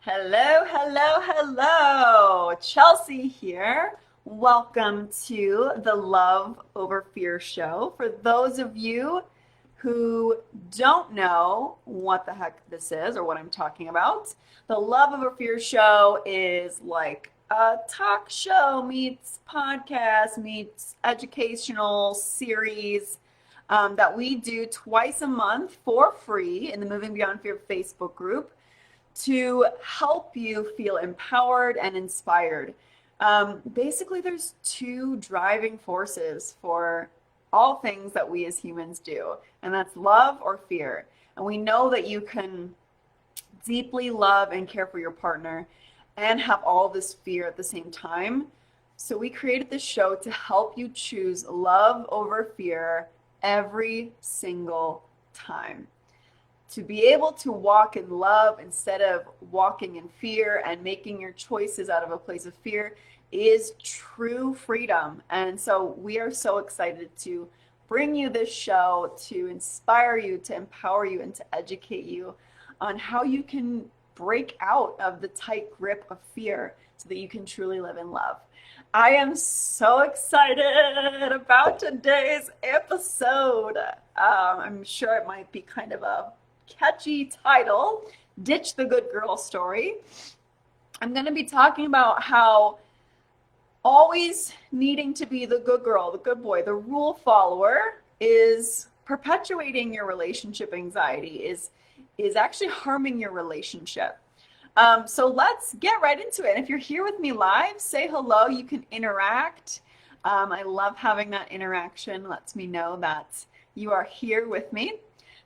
Hello, hello, hello. Chelsea here. Welcome to the Love Over Fear show. For those of you who don't know what the heck this is or what I'm talking about, the Love Over Fear show is like a talk show meets podcast meets educational series that we do twice a month for free in the Moving Beyond Fear Facebook group to help you feel empowered and inspired. Basically, there's two driving forces for all things that we as humans do, and that's love or fear. And we know that you can deeply love and care for your partner and have all this fear at the same time. So we created this show to help you choose love over fear every single time, to be able to walk in love instead of walking in fear and making your choices out of a place of fear is true freedom. And so we are so excited to bring you this show to inspire you, to empower you, and to educate you on how you can break out of the tight grip of fear so that you can truly live in love. I am so excited about today's episode. I'm sure it might be kind of a catchy title, Ditch the Good Girl Story. I'm going to be talking about how always needing to be the good girl, the good boy, the rule follower is perpetuating your relationship anxiety, is actually harming your relationship. So let's get right into it. And if you're here with me live, say hello. You can interact. I love having that interaction. Lets me know that you are here with me.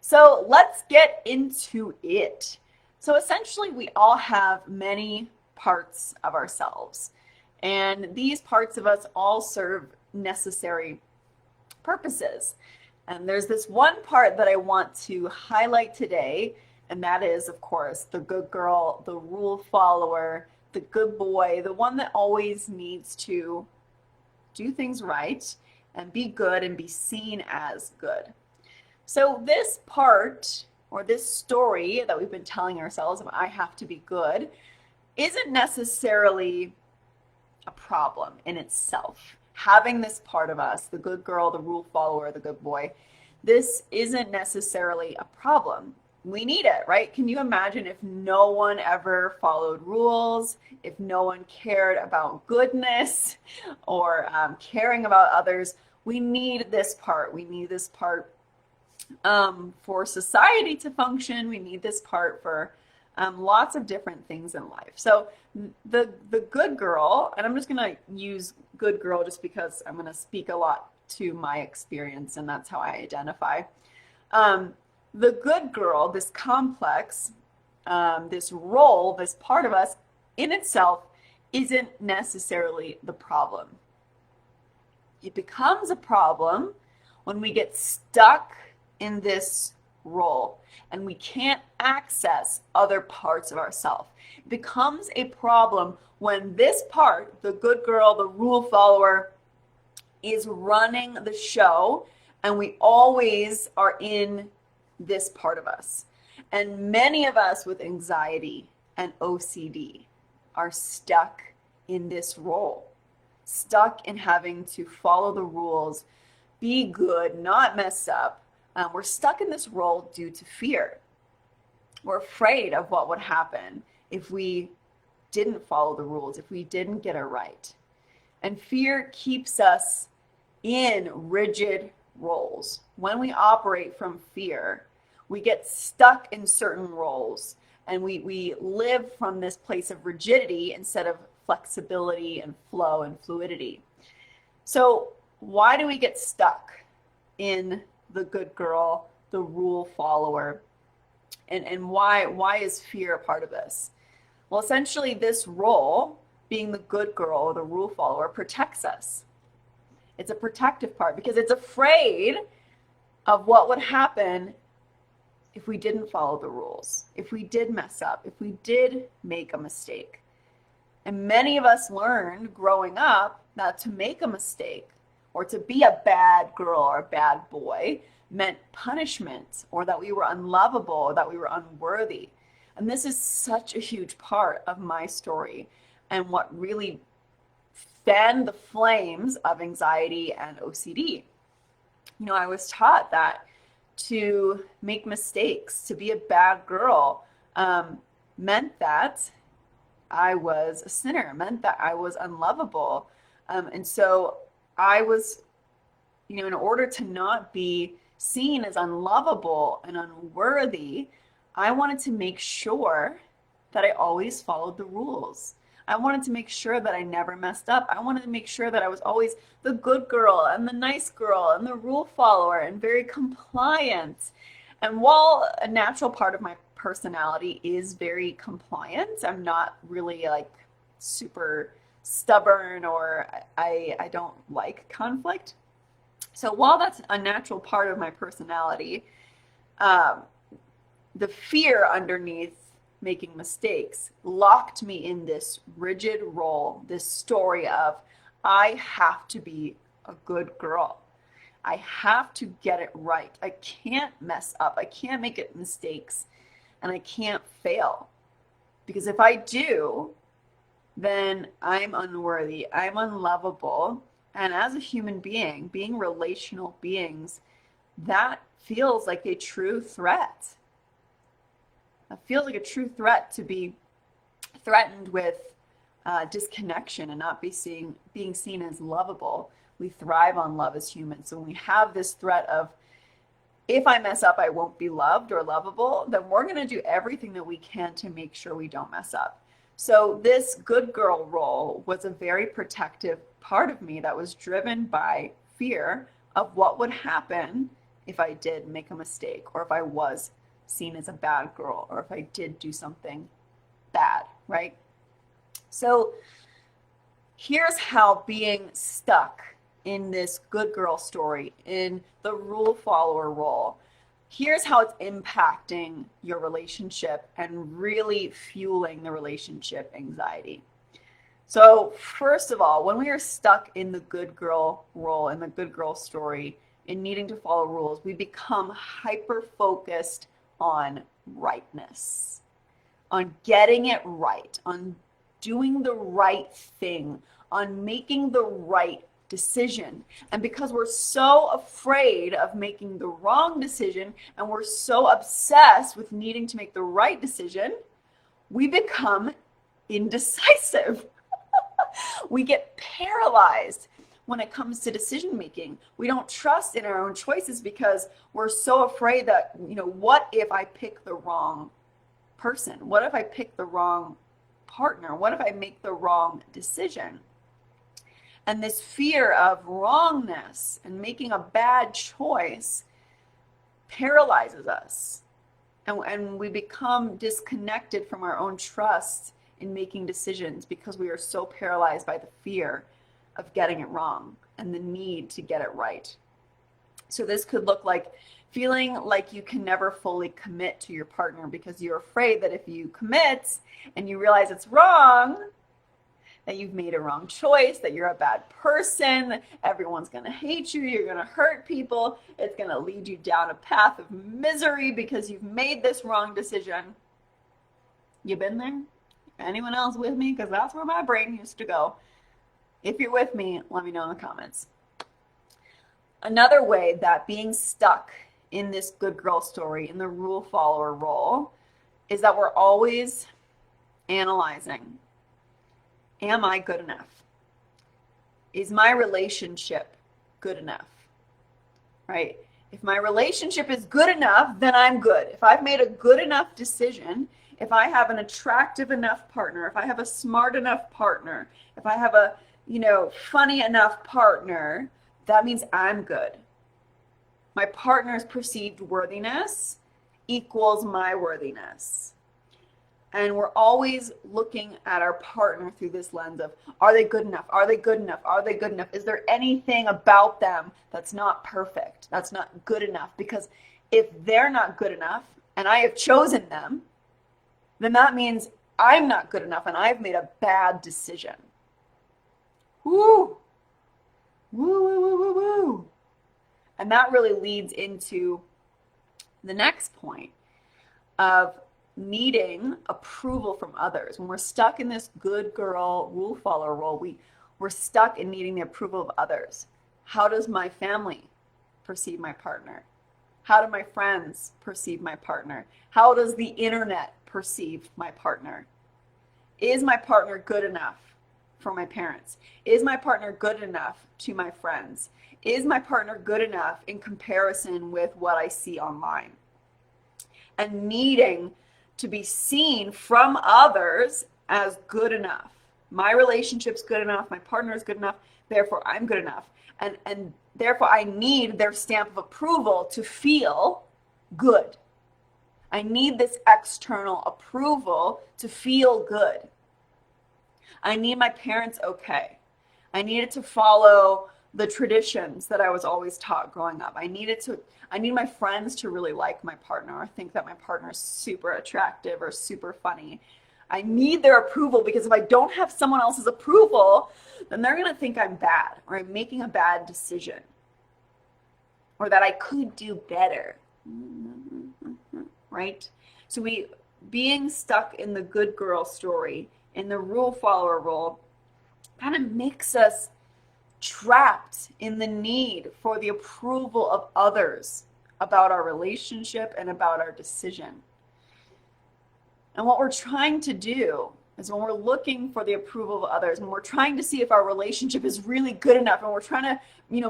So let's get into it. So essentially, we all have many parts of ourselves, and these parts of us all serve necessary purposes. And there's this one part that I want to highlight today, and that is, of course, the good girl, the rule follower, the good boy, the one that always needs to do things right and be good and be seen as good. So this part, or this story that we've been telling ourselves of I have to be good, isn't necessarily a problem in itself. Having this part of us, the good girl, the rule follower, the good boy, this isn't necessarily a problem. We need it, right? Can you imagine if no one ever followed rules, if no one cared about goodness or caring about others? We need this part. We need this part for society to function. We need this part for lots of different things in life. So the good girl, and I'm just going to use good girl just because I'm going to speak a lot to my experience, and that's how I identify. The good girl, this complex, this role, this part of us in itself isn't necessarily the problem. It becomes a problem when we get stuck in this role and we can't access other parts of ourselves. It becomes a problem when this part, the good girl, the rule follower, is running the show and we always are in this part of us. And many of us with anxiety and OCD are stuck in this role, stuck in having to follow the rules, be good, not mess up. We're stuck in this role due to fear. We're afraid of what would happen if we didn't follow the rules, if we didn't get it right. And fear keeps us in rigid roles. When we operate from fear, we get stuck in certain roles and we live from this place of rigidity instead of flexibility and flow and fluidity. So why do we get stuck in the good girl, the rule follower? And why is fear a part of this? Well, essentially this role, being the good girl or the rule follower, protects us. It's a protective part because it's afraid of what would happen if we didn't follow the rules, if we did mess up, if we did make a mistake. And many of us learned growing up that to make a mistake or to be a bad girl or a bad boy meant punishment, or that we were unlovable, or that we were unworthy. And this is such a huge part of my story and what really fanned the flames of anxiety and OCD. I was taught that to make mistakes, to be a bad girl, meant that I was a sinner, meant that I was unlovable. And so I was, in order to not be seen as unlovable and unworthy, I wanted to make sure that I always followed the rules. I wanted to make sure that I never messed up. I wanted to make sure that I was always the good girl and the nice girl and the rule follower and very compliant. And while a natural part of my personality is very compliant, I'm not really like super stubborn, or I don't like conflict. So while that's a natural part of my personality, the fear underneath making mistakes locked me in this rigid role, this story of I have to be a good girl. I have to get it right. I can't mess up. I can't make it mistakes, and I can't fail. Because if I do, then I'm unworthy. I'm unlovable. And as a human being, being relational beings, that feels like a true threat. It feels like a true threat to be threatened with disconnection and not being seen as lovable. We thrive on love as humans. So when we have this threat of, if I mess up, I won't be loved or lovable, then we're going to do everything that we can to make sure we don't mess up. So this good girl role was a very protective part of me that was driven by fear of what would happen if I did make a mistake, or if I was seen as a bad girl, or if I did do something bad, right? So here's how being stuck in this good girl story, in the rule follower role, here's how it's impacting your relationship and really fueling the relationship anxiety. So first of all, when we are stuck in the good girl role, in the good girl story, in needing to follow rules, we become hyper focused on rightness, on getting it right, on doing the right thing, on making the right decision. And because we're so afraid of making the wrong decision, and we're so obsessed with needing to make the right decision, we become indecisive. We get paralyzed when it comes to decision making. We don't trust in our own choices because we're so afraid that, what if I pick the wrong person? What if I pick the wrong partner? What if I make the wrong decision? And this fear of wrongness and making a bad choice paralyzes us. And we become disconnected from our own trust in making decisions because we are so paralyzed by the fear of getting it wrong and the need to get it right. So this could look like feeling like you can never fully commit to your partner because you're afraid that if you commit and you realize it's wrong, that you've made a wrong choice, that you're a bad person, that everyone's going to hate you, you're going to hurt people, it's going to lead you down a path of misery because you've made this wrong decision. You been there? Anyone else with me? Because that's where my brain used to go. If you're with me, let me know in the comments. Another way that being stuck in this good girl story, in the rule follower role, is that we're always analyzing. Am I good enough? Is my relationship good enough? Right? If my relationship is good enough, then I'm good. If I've made a good enough decision, if I have an attractive enough partner, if I have a smart enough partner, if I have a, funny enough partner, that means I'm good. My partner's perceived worthiness equals my worthiness. And we're always looking at our partner through this lens of, are they good enough? Are they good enough? Are they good enough? Is there anything about them that's not perfect, that's not good enough? Because if they're not good enough and I have chosen them, then that means I'm not good enough and I've made a bad decision. Woo! Woo, woo, woo, woo, woo. And that really leads into the next point of needing approval from others, when we're stuck in this good girl, rule follower role, we're stuck in needing the approval of others. How does my family perceive my partner? How do my friends perceive my partner? How does the internet perceive my partner? Is my partner good enough for my parents? Is my partner good enough to my friends? Is my partner good enough in comparison with what I see online? And needing to be seen from others as good enough. My relationship's good enough, my partner is good enough, therefore I'm good enough. And therefore I need their stamp of approval to feel good. I need this external approval to feel good. I need my parents okay. I needed to follow the traditions that I was always taught growing up. I need my friends to really like my partner or think that my partner is super attractive or super funny. I need their approval, because if I don't have someone else's approval, then they're going to think I'm bad, or I'm making a bad decision, or that I could do better. Right? So being stuck in the good girl story, in the rule follower role, kind of makes us trapped in the need for the approval of others about our relationship and about our decision. And what we're trying to do is, when we're looking for the approval of others, when we're trying to see if our relationship is really good enough, and we're trying to,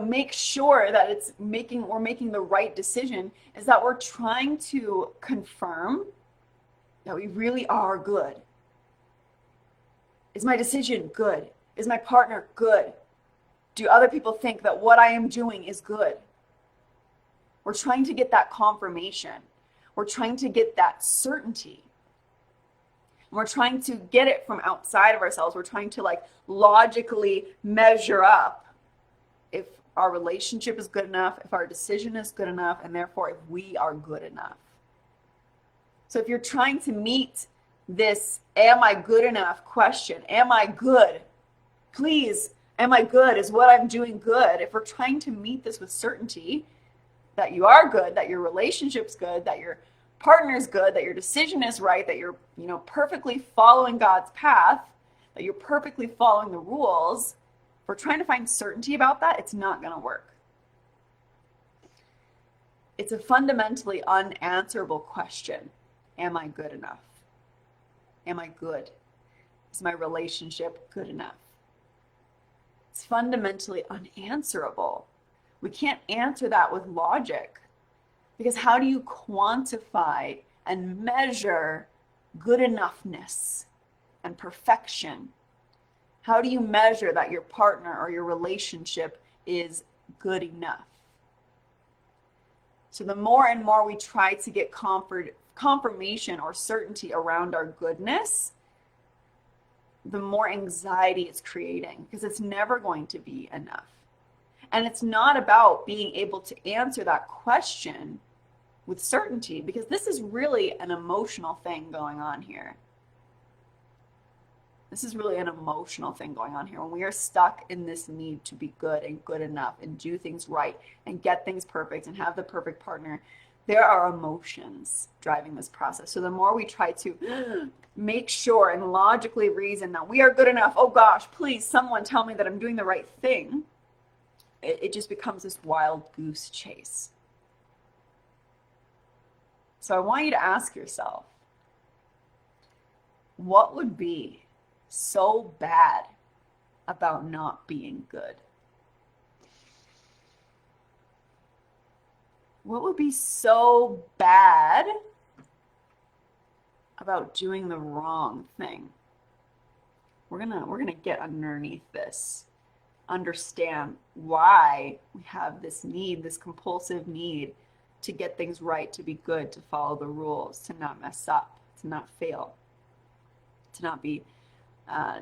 make sure that we're making the right decision, is that we're trying to confirm that we really are good. Is my decision good? Is my partner good? Do other people think that what I am doing is good? We're trying to get that confirmation. We're trying to get that certainty. We're trying to get it from outside of ourselves. We're trying to logically measure up if our relationship is good enough, if our decision is good enough, and therefore if we are good enough. So if you're trying to meet this "am I good enough" question, am I good? Please, am I good? Is what I'm doing good? If we're trying to meet this with certainty that you are good, that your relationship's good, that your partner's good, that your decision is right, that you're, perfectly following God's path, that you're perfectly following the rules, if we're trying to find certainty about that, it's not going to work. It's a fundamentally unanswerable question. Am I good enough? Am I good? Is my relationship good enough? It's fundamentally unanswerable. We can't answer that with logic, because how do you quantify and measure good enoughness and perfection? How do you measure that your partner or your relationship is good enough? So the more and more we try to get confirmation or certainty around our goodness, the more anxiety it's creating, because it's never going to be enough. And it's not about being able to answer that question with certainty, because this is really an emotional thing going on here. This is really an emotional thing going on here. When we are stuck in this need to be good and good enough and do things right and get things perfect and have the perfect partner, there are emotions driving this process. So the more we try to make sure and logically reason that we are good enough, oh gosh, please someone tell me that I'm doing the right thing, it just becomes this wild goose chase. So I want you to ask yourself, what would be so bad about not being good? What would be so bad about doing the wrong thing? We're gonna get underneath this, understand why we have this need, this compulsive need to get things right, to be good, to follow the rules, to not mess up, to not fail, to not be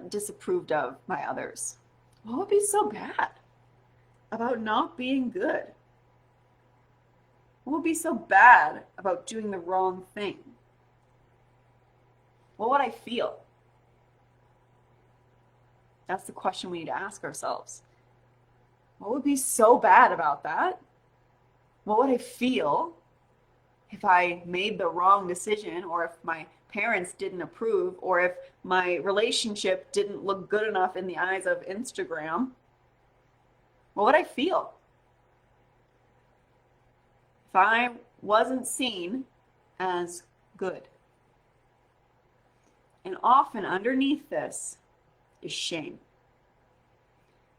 disapproved of by others. What would be so bad about not being good? What would be so bad about doing the wrong thing? What would I feel? That's the question we need to ask ourselves. What would be so bad about that? What would I feel if I made the wrong decision, or if my parents didn't approve, or if my relationship didn't look good enough in the eyes of Instagram, what would I feel? If I wasn't seen as good. And often underneath this is shame.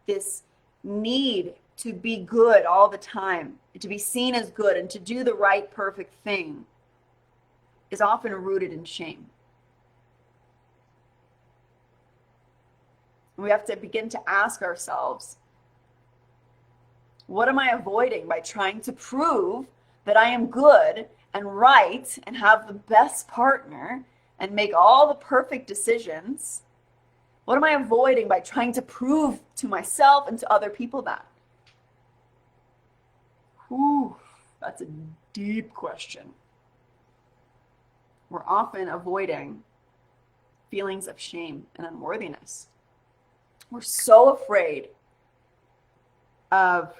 This need to be good all the time, to be seen as good and to do the right, perfect thing is often rooted in shame. We have to begin to ask ourselves, what am I avoiding by trying to prove that I am good and right and have the best partner and make all the perfect decisions? What am I avoiding by trying to prove to myself and to other people that? Whew, that's a deep question. We're often avoiding feelings of shame and unworthiness. We're so afraid of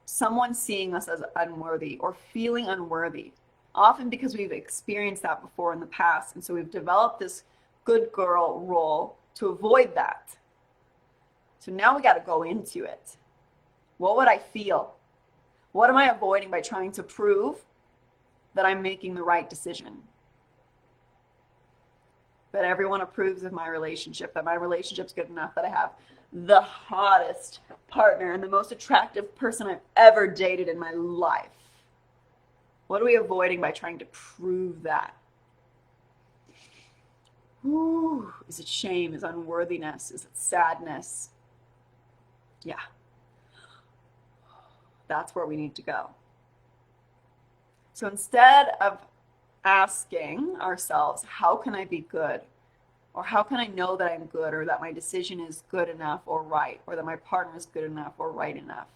someone seeing us as unworthy or feeling unworthy, often because we've experienced that before in the past. And so we've developed this good girl role to avoid that. So now we got to go into it. What would I feel? What am I avoiding by trying to prove that I'm making the right decision? That everyone approves of my relationship, that my relationship's good enough, that I have the hottest partner and the most attractive person I've ever dated in my life. What are we avoiding by trying to prove that? Ooh, is it shame? Is it unworthiness? Is it sadness? Yeah. That's where we need to go. So instead of asking ourselves, how can I be good? Or how can I know that I'm good, or that my decision is good enough or right, or that my partner is good enough or right enough?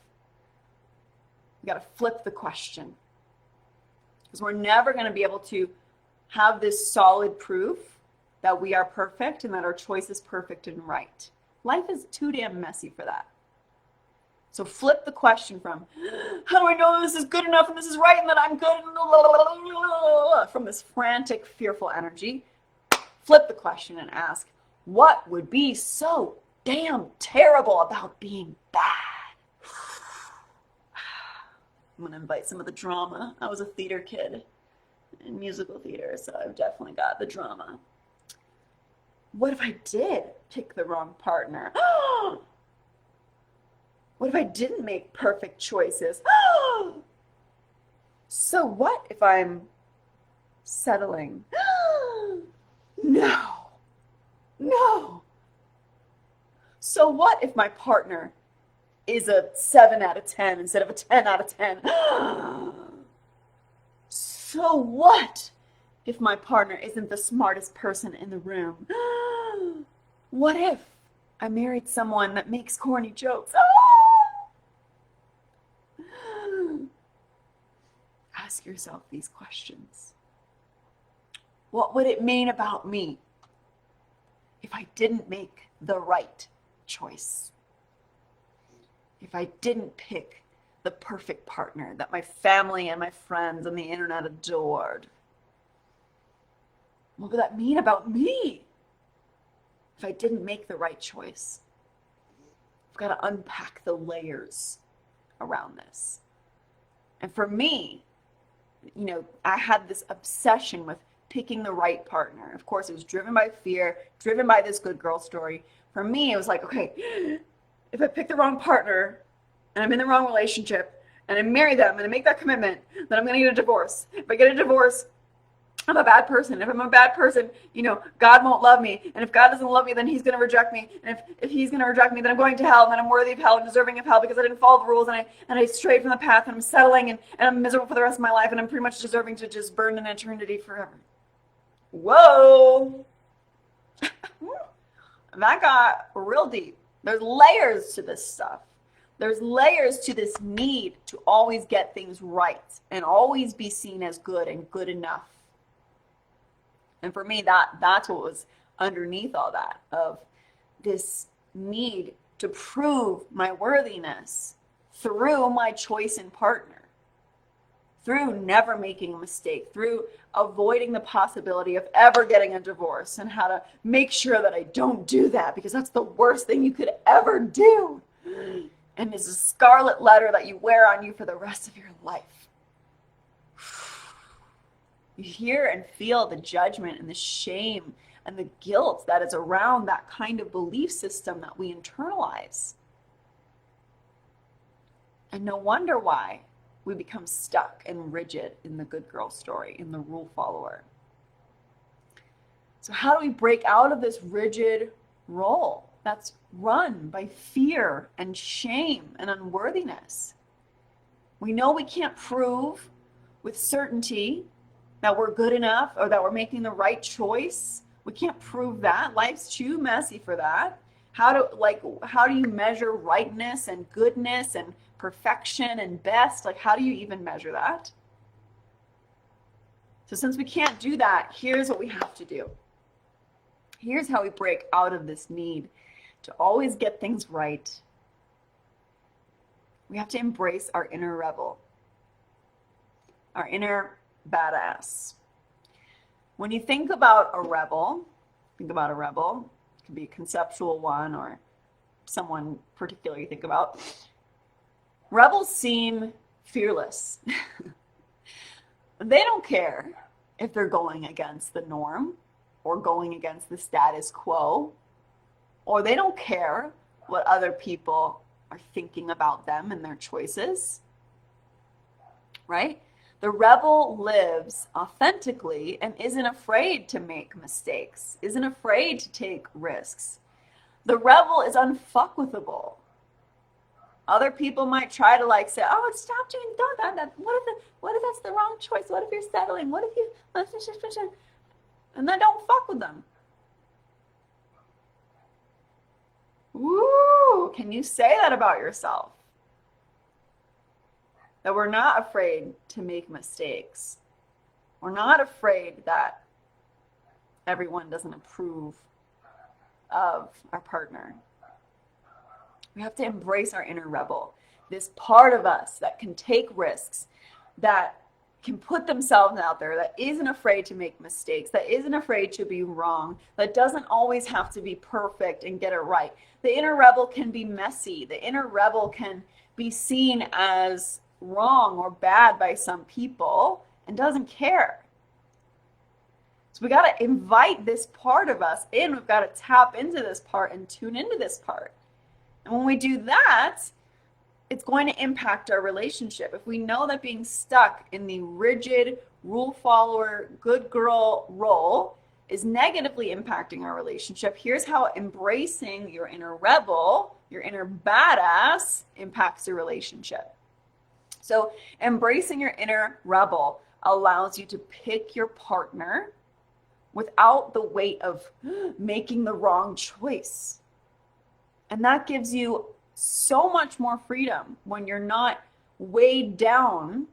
We got to flip the question. Because we're never going to be able to have this solid proof that we are perfect and that our choice is perfect and right. Life is too damn messy for that. So flip the question from, how do I know this is good enough and this is right and that I'm good, from this frantic, fearful energy. Flip the question and ask, what would be so damn terrible about being bad? I'm going to invite some of the drama. I was a theater kid in musical theater, so I've definitely got the drama. What if I did pick the wrong partner? What if I didn't make perfect choices? So what if I'm settling? No. So what if my partner is a 7 out of 10 instead of a 10 out of 10? So what if my partner isn't the smartest person in the room? What if I married someone that makes corny jokes? Ask yourself these questions. What would it mean about me if I didn't make the right choice? If I didn't pick the perfect partner that my family and my friends and the internet adored? What would that mean about me if I didn't make the right choice? I've got to unpack the layers around this. And for me, I had this obsession with picking the right partner. Of course, it was driven by fear, driven by this good girl story. For me, it was like, okay, if I pick the wrong partner and I'm in the wrong relationship and I marry them and I make that commitment, then I'm going to get a divorce. If I get a divorce, I'm a bad person. If I'm a bad person, God won't love me. And if God doesn't love me, then he's going to reject me. And if he's going to reject me, then I'm going to hell. And then I'm worthy of hell and deserving of hell because I didn't follow the rules and I strayed from the path and I'm settling and I'm miserable for the rest of my life and I'm pretty much deserving to just burn in eternity forever. Whoa. That got real deep. There's layers to this stuff. There's layers to this need to always get things right and always be seen as good and good enough. And for me, that's what was underneath all that, of this need to prove my worthiness through my choice in partner, through never making a mistake, through avoiding the possibility of ever getting a divorce, and how to make sure that I don't do that because that's the worst thing you could ever do. And it's a scarlet letter that you wear on you for the rest of your life. You hear and feel the judgment and the shame and the guilt that is around that kind of belief system that we internalize. And no wonder why we become stuck and rigid in the good girl story, in the rule follower. So how do we break out of this rigid role that's run by fear and shame and unworthiness? We know we can't prove with certainty that we're good enough or that we're making the right choice. We can't prove that. Life's too messy for that. How do you measure rightness and goodness and perfection and best? Like, how do you even measure that? So since we can't do that, here's what we have to do. Here's how we break out of this need to always get things right. We have to embrace our inner rebel, our inner badass. When you think about a rebel, it could be a conceptual one or someone particular you think about. Rebels seem fearless. They don't care if they're going against the norm or going against the status quo, or they don't care what other people are thinking about them and their choices, right? The rebel lives authentically and isn't afraid to make mistakes, isn't afraid to take risks. The rebel is unfuckwithable. Other people might try to say, oh, stop doing that. What if that's the wrong choice? What if you're settling? What if you, and then don't fuck with them. Ooh, can you say that about yourself? That we're not afraid to make mistakes. We're not afraid that everyone doesn't approve of our partner. We have to embrace our inner rebel, this part of us that can take risks, that can put themselves out there, that isn't afraid to make mistakes, that isn't afraid to be wrong, that doesn't always have to be perfect and get it right. The inner rebel can be messy. The inner rebel can be seen as wrong or bad by some people and doesn't care. So we got to invite this part of us in. We've got to tap into this part and tune into this part. And when we do that, it's going to impact our relationship. If we know that being stuck in the rigid, rule follower, good girl role is negatively impacting our relationship, here's how embracing your inner rebel, your inner badass, impacts your relationship. So embracing your inner rebel allows you to pick your partner without the weight of making the wrong choice. And that gives you so much more freedom when you're not weighed down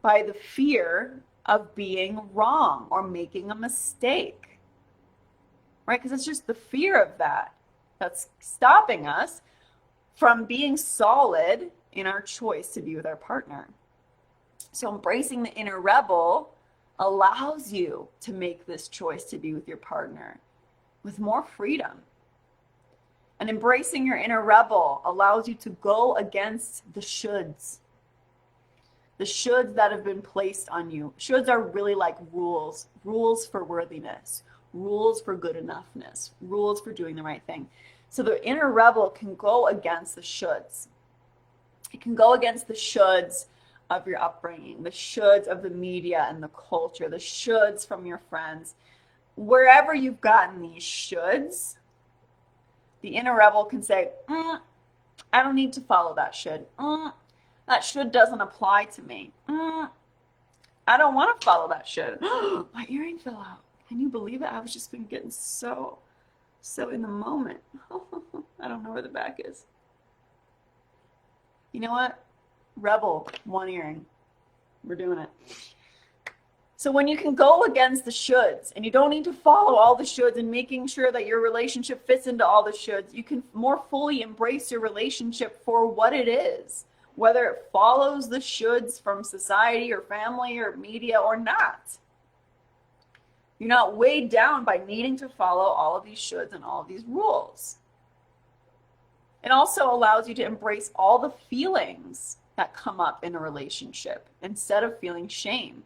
by the fear of being wrong or making a mistake, right? Because it's just the fear of that that's stopping us from being solid in our choice to be with our partner. So embracing the inner rebel allows you to make this choice to be with your partner with more freedom. And embracing your inner rebel allows you to go against the shoulds. The shoulds that have been placed on you. Shoulds are really like rules. Rules for worthiness. Rules for good enoughness. Rules for doing the right thing. So the inner rebel can go against the shoulds. It can go against the shoulds of your upbringing, the shoulds of the media and the culture, the shoulds from your friends. Wherever you've gotten these shoulds, the inner rebel can say, I don't need to follow that should. That should doesn't apply to me. I don't want to follow that should. My earring fell out. Can you believe it? I was just been getting so in the moment. I don't know where the back is. You know what? Rebel, one earring. We're doing it. So when you can go against the shoulds and you don't need to follow all the shoulds and making sure that your relationship fits into all the shoulds, you can more fully embrace your relationship for what it is, whether it follows the shoulds from society or family or media or not. You're not weighed down by needing to follow all of these shoulds and all of these rules. It also allows you to embrace all the feelings that come up in a relationship instead of feeling shame.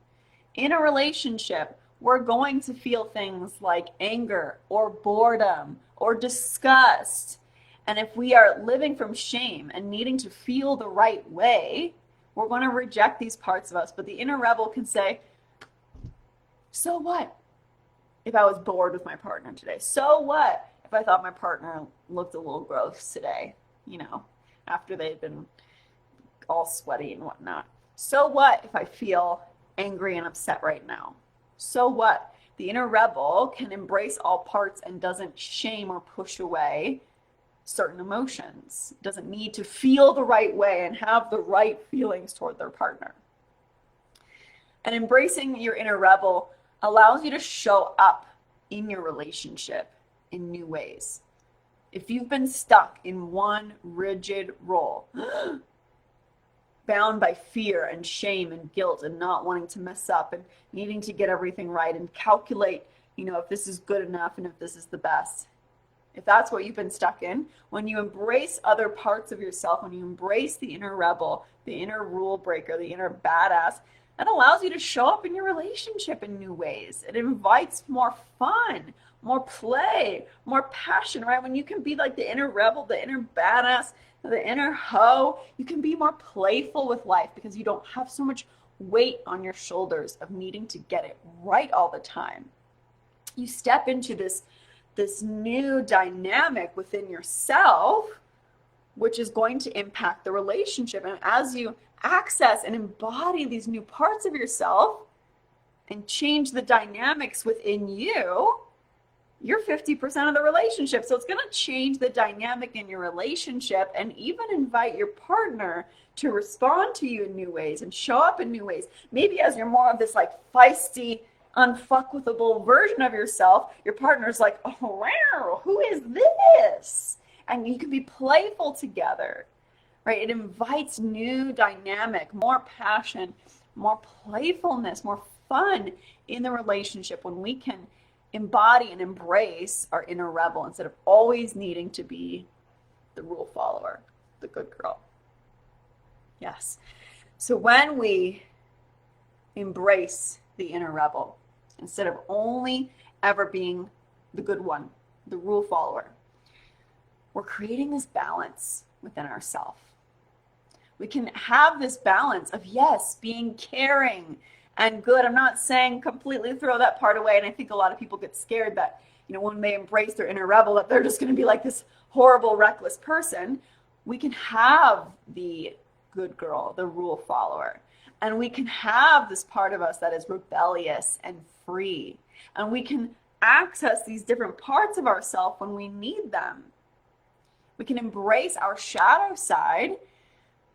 In a relationship, we're going to feel things like anger or boredom or disgust. And if we are living from shame and needing to feel the right way, we're going to reject these parts of us. But the inner rebel can say, so what if I was bored with my partner today? So what if I thought my partner looked a little gross today, after they'd been all sweaty and whatnot? So what if I feel angry and upset right now? So what? The inner rebel can embrace all parts and doesn't shame or push away certain emotions. Doesn't need to feel the right way and have the right feelings toward their partner. And embracing your inner rebel allows you to show up in your relationship in new ways. If you've been stuck in one rigid role, bound by fear and shame and guilt and not wanting to mess up and needing to get everything right and calculate, if this is good enough and if this is the best. If that's what you've been stuck in, when you embrace other parts of yourself, when you embrace the inner rebel, the inner rule breaker, the inner badass, that allows you to show up in your relationship in new ways. It invites more fun, more play, more passion, right? When you can be like the inner rebel, the inner badass, the inner hoe, you can be more playful with life because you don't have so much weight on your shoulders of needing to get it right all the time. You step into this new dynamic within yourself, which is going to impact the relationship. And as you access and embody these new parts of yourself and change the dynamics within you, you're 50% of the relationship. So it's going to change the dynamic in your relationship and even invite your partner to respond to you in new ways and show up in new ways. Maybe as you're more of this like feisty, unfuckwithable version of yourself, your partner's like, oh, wow, who is this? And you can be playful together, right? It invites new dynamic, more passion, more playfulness, more fun in the relationship when we can embody and embrace our inner rebel instead of always needing to be the rule follower, the good girl. Yes. So when we embrace the inner rebel, instead of only ever being the good one, the rule follower, we're creating this balance within ourselves. We can have this balance of, yes, being caring and good. I'm not saying completely throw that part away. And I think a lot of people get scared that, when they embrace their inner rebel, that they're just going to be like this horrible, reckless person. We can have the good girl, the rule follower. And we can have this part of us that is rebellious and free. And we can access these different parts of ourselves when we need them. We can embrace our shadow side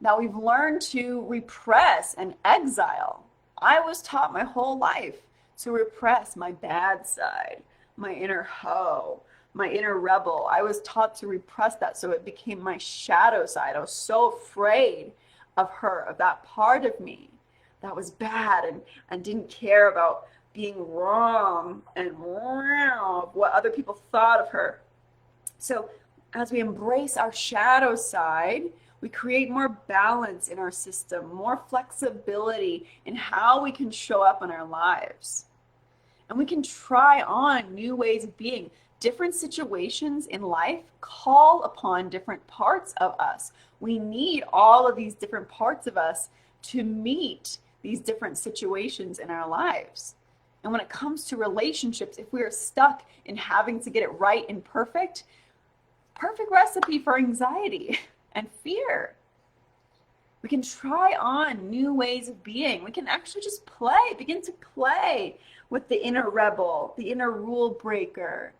that we've learned to repress and exile. I was taught my whole life to repress my bad side, my inner hoe, my inner rebel. I was taught to repress that, so it became my shadow side. I was so afraid of her, of that part of me that was bad and didn't care about being wrong and what other people thought of her. So as we embrace our shadow side, we create more balance in our system, more flexibility in how we can show up in our lives. And we can try on new ways of being. Different situations in life call upon different parts of us. We need all of these different parts of us to meet these different situations in our lives. And when it comes to relationships, if we are stuck in having to get it right and perfect recipe for anxiety and fear. We can try on new ways of being. We can actually just begin to play with the inner rebel, the inner rule breaker.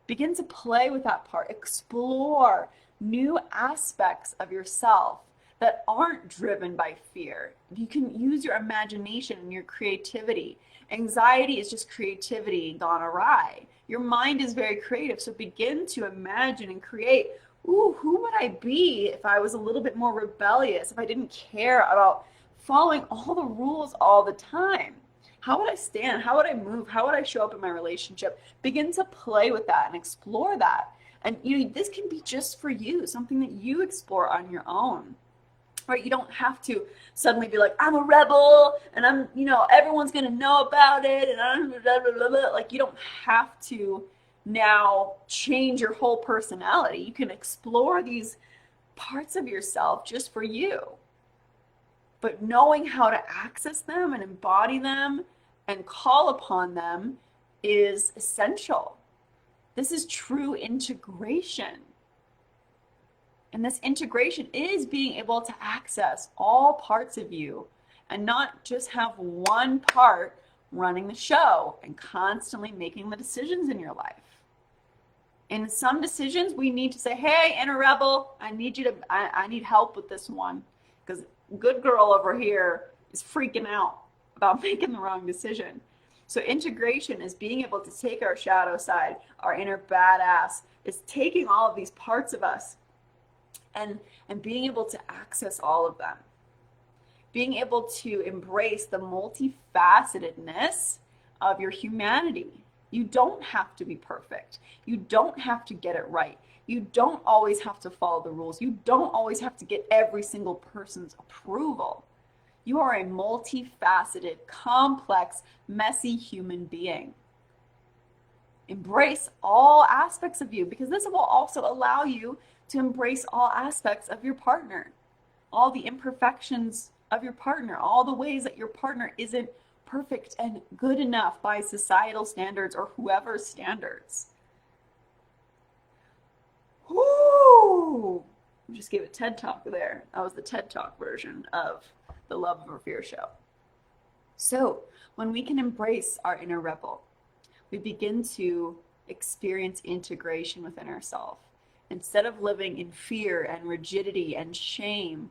Begin to play with that part. Explore new aspects of yourself that aren't driven by fear. You can use your imagination and your creativity. Anxiety is just creativity gone awry. Your mind is very creative, so begin to imagine and create ooh, who would I be if I was a little bit more rebellious, if I didn't care about following all the rules all the time? How would I stand? How would I move? How would I show up in my relationship? Begin to play with that and explore that. And this can be just for you, something that you explore on your own. Right? You don't have to suddenly be like, I'm a rebel and everyone's going to know about it. And I'm blah, blah, blah, blah. Like, you don't have to now change your whole personality. You can explore these parts of yourself just for you. But knowing how to access them and embody them and call upon them is essential. This is true integration. And this integration is being able to access all parts of you and not just have one part running the show and constantly making the decisions in your life. In some decisions, we need to say, hey, inner rebel, I need help with this one, because good girl over here is freaking out about making the wrong decision. So integration is being able to take our shadow side, our inner badass, is taking all of these parts of us and being able to access all of them. Being able to embrace the multifacetedness of your humanity. You don't have to be perfect. You don't have to get it right. You don't always have to follow the rules. You don't always have to get every single person's approval. You are a multifaceted, complex, messy human being. Embrace all aspects of you, because this will also allow you to embrace all aspects of your partner, all the imperfections of your partner, all the ways that your partner isn't perfect and good enough by societal standards or whoever's standards. Woo! I just gave a TED Talk there. That was the TED Talk version of the Love Over Fear show. So when we can embrace our inner rebel, we begin to experience integration within ourselves. Instead of living in fear and rigidity and shame,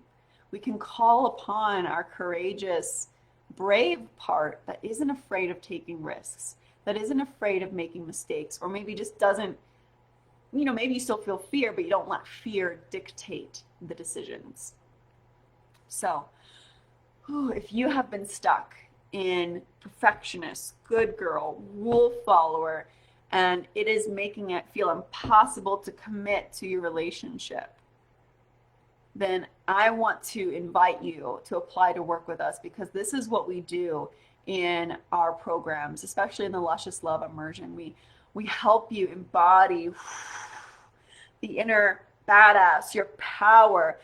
we can call upon our courageous, brave part that isn't afraid of taking risks, that isn't afraid of making mistakes, or maybe just doesn't, maybe you still feel fear, but you don't let fear dictate the decisions. So, if you have been stuck in perfectionist, good girl, rule follower, and it is making it feel impossible to commit to your relationship, then I want to invite you to apply to work with us, because this is what we do in our programs, especially in the Luscious Love Immersion. We help you embody the inner badass, your power,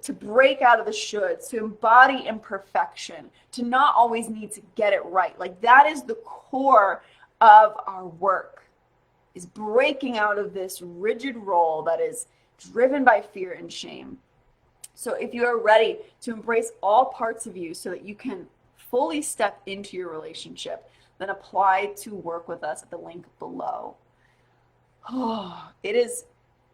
to break out of the shoulds, to embody imperfection, to not always need to get it right. Like, that is the core of our work, is breaking out of this rigid role that is driven by fear and shame. So if you are ready to embrace all parts of you so that you can fully step into your relationship, then apply to work with us at the link below. Oh, it is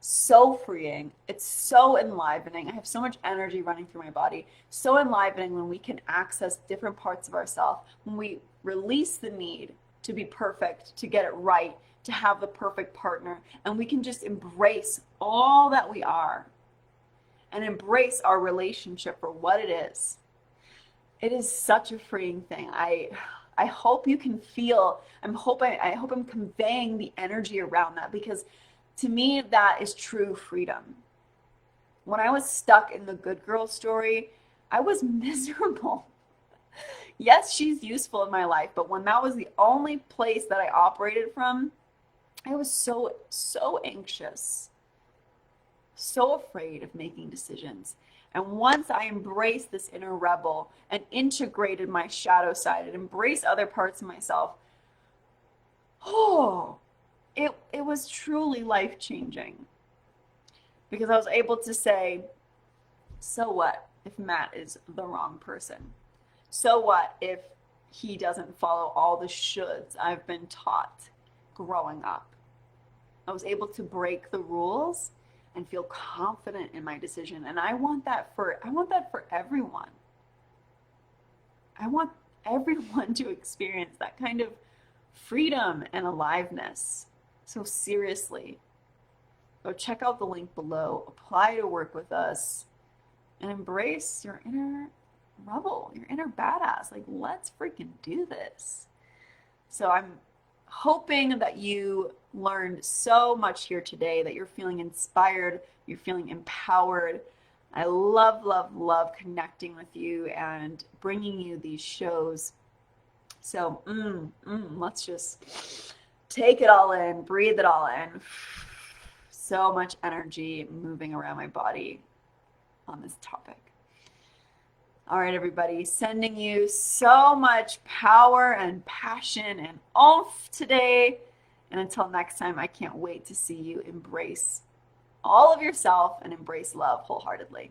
so freeing. It's so enlivening. I have so much energy running through my body. So enlivening when we can access different parts of ourselves, when we release the need to be perfect, to get it right, to have the perfect partner, and we can just embrace all that we are and embrace our relationship for what it is. It is such a freeing thing. I hope you can feel, I hope I'm conveying the energy around that, because to me, that is true freedom. When I was stuck in the good girl story, I was miserable. Yes, she's useful in my life, but when that was the only place that I operated from, I was so anxious, so afraid of making decisions. And once I embraced this inner rebel and integrated my shadow side and embraced other parts of myself, it was truly life-changing, because I was able to say, so what if Matt is the wrong person? So what if he doesn't follow all the shoulds I've been taught growing up? I was able to break the rules and feel confident in my decision. And I want that for everyone. I want everyone to experience that kind of freedom and aliveness. So seriously, go check out the link below, apply to work with us, and embrace your inner rebel, your inner badass. Like, let's freaking do this. So I'm hoping that you learned so much here today, that you're feeling inspired, you're feeling empowered. I love, love, love connecting with you and bringing you these shows. So let's just take it all in, breathe it all in. So much energy moving around my body on this topic. All right, everybody, sending you so much power and passion and oomph today. And until next time, I can't wait to see you embrace all of yourself and embrace love wholeheartedly.